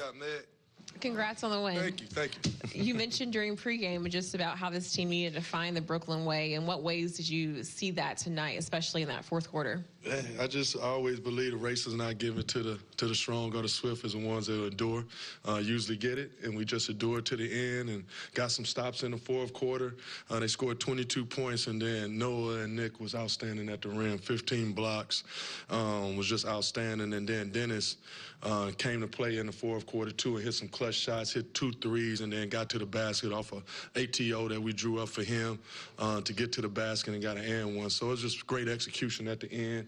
got mad. Congrats on the win. Thank you, thank you. You mentioned during pregame just about how this team needed to find the Brooklyn way. In what ways did you see that tonight, especially in that fourth quarter? I always believe the race is not given to the strong or the swift, as the ones that endure usually get it, and we just endured to the end and got some stops in the fourth quarter. They scored 22 points, and then Noah and Nick was outstanding at the rim. 15 blocks was just outstanding, and then Dennis came to play in the fourth quarter too and hit some clutch shots, hit 2 threes, and then got to the basket off a ATO that we drew up for him to get to the basket and got an and one. So it was just great execution at the end,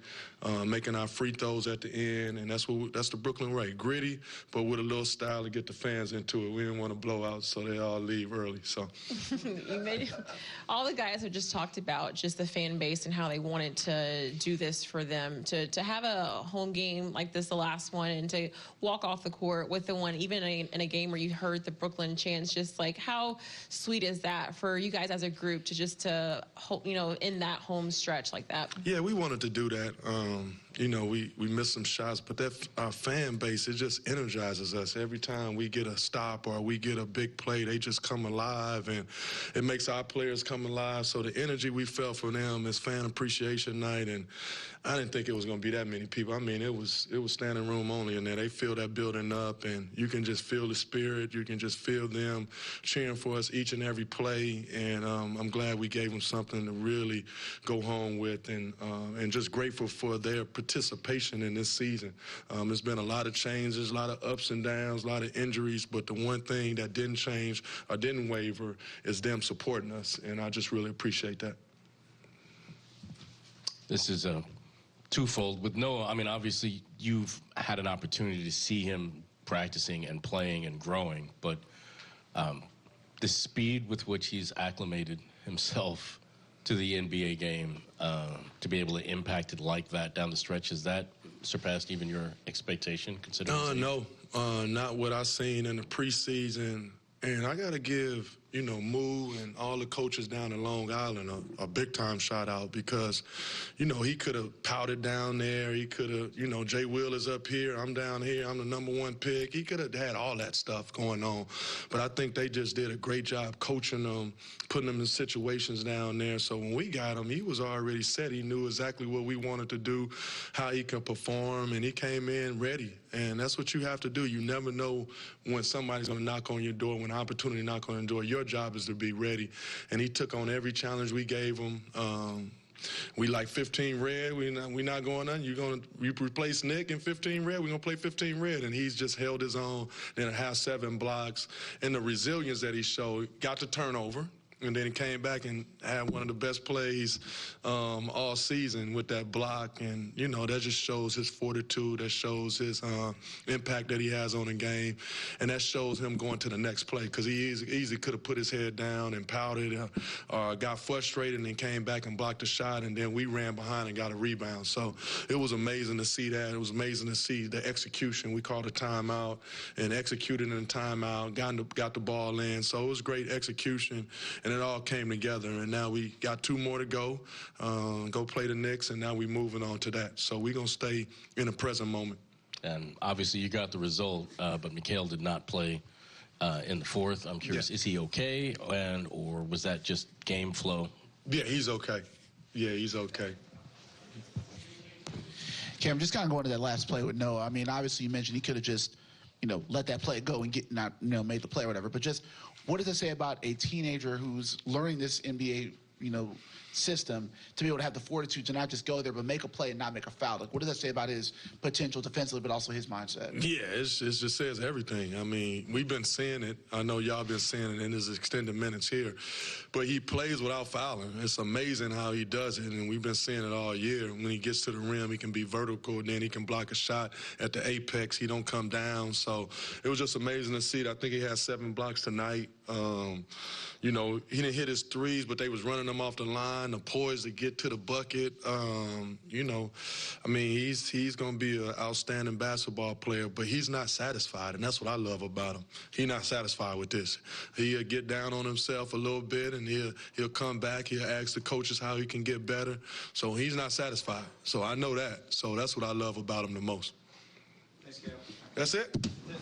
making our free throws at the end, and that's the Brooklyn way. Gritty, but with a little style to get the fans into it. We didn't want to blow out, so they all leave early. So all the guys have just talked about just the fan base and how they wanted to do this for them, to have a home game like this, the last one, and to walk off the court with the one, even in a game where you heard the Brooklyn chants. Just like, how sweet is that for you guys as a group to in that home stretch like that? Yeah, we wanted to do that. We missed some shots, but our fan base, it just energizes us. Every time we get a stop or we get a big play, they just come alive, and it makes our players come alive. So the energy we felt from them is fan appreciation night, and I didn't think it was going to be that many people. I mean, it was standing room only in there. They fill that building up, and you can just feel the spirit. You can just feel them cheering for us each and every play, and I'm glad we gave them something to really go home with, and just grateful for their participation in this season. There's been a lot of changes, a lot of ups and downs, a lot of injuries, but the one thing that didn't change or didn't waver is them supporting us, and I just really appreciate that. This is a twofold. With Noah, I mean, obviously you've had an opportunity to see him practicing and playing and growing, but the speed with which he's acclimated himself to the NBA game, to be able to impact it like that down the stretch, has that surpassed even your expectation? Considering no, not what I've seen in the preseason. And I got to give, Moo and all the coaches down in Long Island a big-time shout-out because, he could have pouted down there. He could have, Jay Will is up here. I'm down here. I'm the #1 pick. He could have had all that stuff going on. But I think they just did a great job coaching them, putting them in situations down there. So when we got him, he was already set. He knew exactly what we wanted to do, how he could perform, and he came in ready. And that's what you have to do. You never know when somebody's going to knock on your door, when opportunity knock on your door. Your job is to be ready. And he took on every challenge we gave him. We like 15 red. We not going on. You replace Nick in 15 red. We're gonna play 15 red, and he's just held his own. Then have 7 blocks, and the resilience that he showed. Got the turnover. And then he came back and had one of the best plays all season with that block. And, that just shows his fortitude. That shows his impact that he has on the game. And that shows him going to the next play because he easily could have put his head down and pouted or got frustrated and then came back and blocked a shot. And then we ran behind and got a rebound. So it was amazing to see that. It was amazing to see the execution. We called a timeout and executed in a timeout, got the ball in. So it was great execution. And it all came together, and now we got 2 more to go play the Knicks, and now we're moving on to that. So we're going to stay in the present moment. And obviously you got the result, but Mikal did not play in the fourth. I'm curious, Is he okay, or was that just game flow? Yeah, he's okay. Yeah, he's okay. Cam, just kind of going to that last play with Noah. I mean, obviously you mentioned he could have just, let that play go and made the play or whatever. But just what does it say about a teenager who's learning this NBA, system to be able to have the fortitude to not just go there but make a play and not make a foul? Like, what does that say about his potential defensively but also his mindset? Yeah, it just says everything. I mean, we've been seeing it. I know y'all been seeing it in his extended minutes here. But he plays without fouling. It's amazing how he does it, and we've been seeing it all year. When he gets to the rim, he can be vertical, and then he can block a shot at the apex. He don't come down. So it was just amazing to see it. I think he had 7 blocks tonight. He didn't hit his threes, but they was running them off the line, the poise to get to the bucket. He's going to be an outstanding basketball player, but he's not satisfied, and that's what I love about him. He's not satisfied with this. He'll get down on himself a little bit, and he'll come back. He'll ask the coaches how he can get better. So he's not satisfied. So I know that. So that's what I love about him the most. Thanks, Gail. That's it.